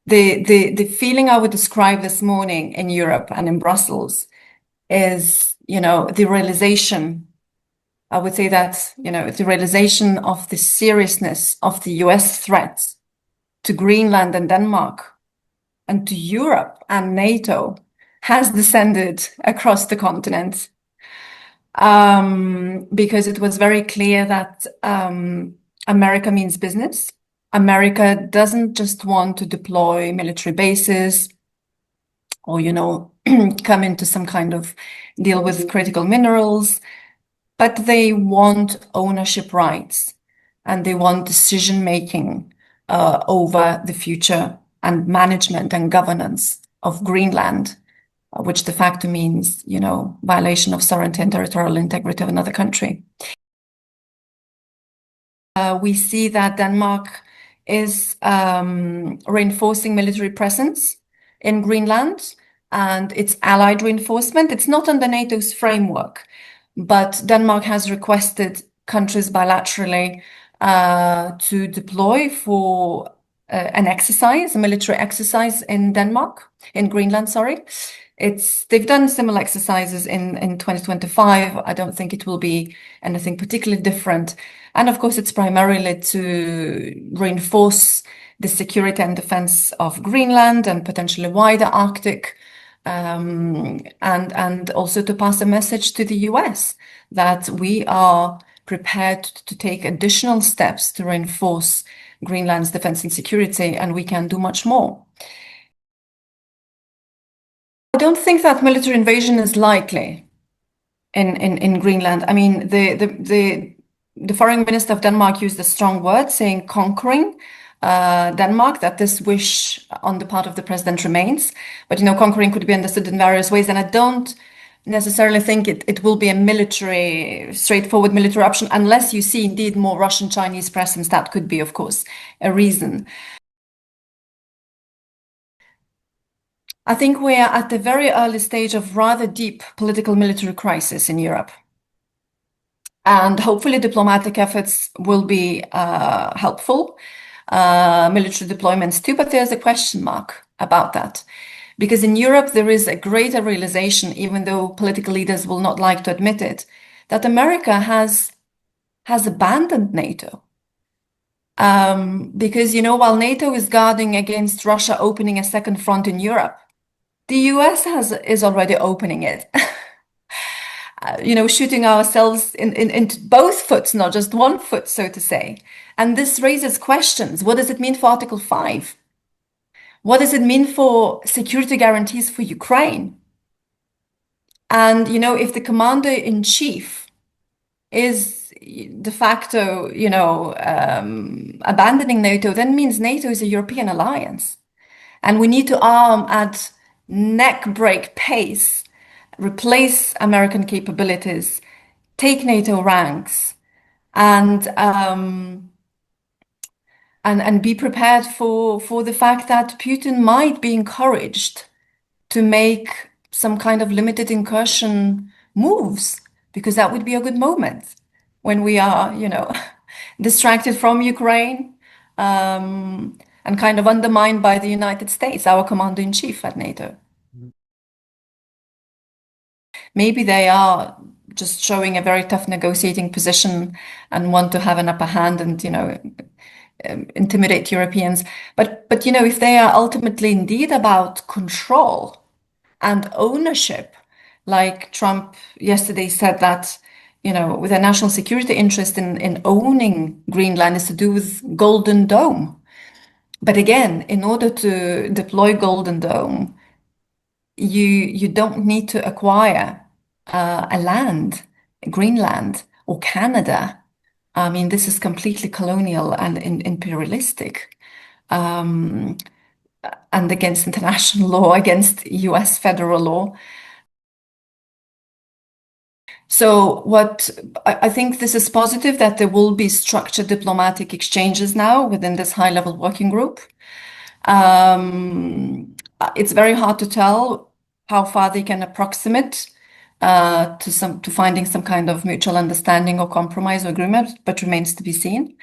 the feeling I would describe this morning in Europe and in Brussels is, the realization. I would say that, the realization of the seriousness of the US threat to Greenland and Denmark and to Europe and NATO has descended across the continent. Because it was very clear that America means business. America doesn't just want to deploy military bases or, come into some kind of deal with critical minerals, but they want ownership rights and they want decision making over the future and management and governance of Greenland, which de facto means, violation of sovereignty and territorial integrity of another country. We see that Denmark is reinforcing military presence in Greenland and its allied reinforcement. It's not under NATO's framework, but Denmark has requested countries bilaterally to deploy for an exercise, a military exercise in Greenland, sorry. They've done similar exercises in 2025. I don't think it will be anything particularly different. And of course, it's primarily to reinforce the security and defense of Greenland and potentially wider Arctic, and also to pass a message to the US that we are prepared to take additional steps to reinforce Greenland's defense and security, and we can do much more. I don't think that military invasion is likely in Greenland. I mean, the foreign minister of Denmark used a strong word saying conquering Denmark, that this wish on the part of the president remains. But, conquering could be understood in various ways. And I don't necessarily think it will be a straightforward military option, unless you see indeed more Russian-Chinese presence. That could be, of course, a reason. I think we are at the very early stage of rather deep political military crisis in Europe. And hopefully diplomatic efforts will be helpful, military deployments too, but there's a question mark about that. Because in Europe, there is a greater realization, even though political leaders will not like to admit it, that America has abandoned NATO. Because, while NATO is guarding against Russia opening a second front in Europe, the US is already opening it. Shooting ourselves into both foots, not just one foot, so to say. And this raises questions. What does it mean for Article 5? What does it mean for security guarantees for Ukraine? And, if the commander-in-chief is de facto, abandoning NATO, then means NATO is a European alliance. And we need to arm at neck-break pace, replace American capabilities, take NATO ranks, and be prepared for the fact that Putin might be encouraged to make some kind of limited incursion moves, because that would be a good moment when we are, distracted from Ukraine, and kind of undermined by the United States, our commander-in-chief at NATO. Maybe they are just showing a very tough negotiating position and want to have an upper hand and, intimidate Europeans. But if they are ultimately indeed about control and ownership, like Trump yesterday said that, with a national security interest in owning Greenland is to do with Golden Dome. But again, in order to deploy Golden Dome, you don't need to acquire Greenland or Canada. I mean, this is completely colonial and imperialistic, and against international law, against US federal law. So I think this is positive that there will be structured diplomatic exchanges now within this high-level working group. It's very hard to tell how far they can approximate to finding some kind of mutual understanding or compromise or agreement, but remains to be seen.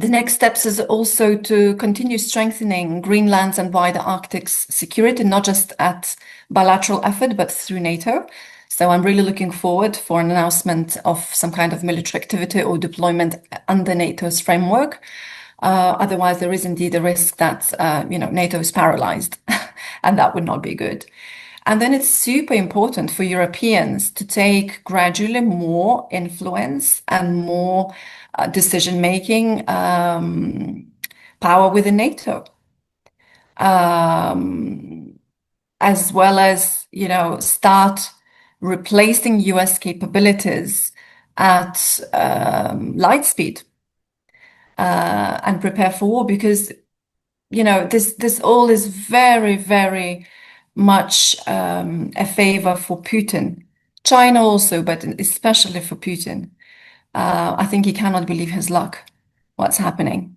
The next steps is also to continue strengthening Greenland's and wider Arctic's security, not just at bilateral effort, but through NATO. So I'm really looking forward for an announcement of some kind of military activity or deployment under NATO's framework. Otherwise, there is indeed a risk that NATO is paralyzed, and that would not be good. And then it's super important for Europeans to take gradually more influence and more decision-making power within NATO, as well as, start replacing US capabilities at light speed and prepare for war, because this all is very, very much a favor for Putin. China also, but especially for Putin. I think he cannot believe his luck, what's happening.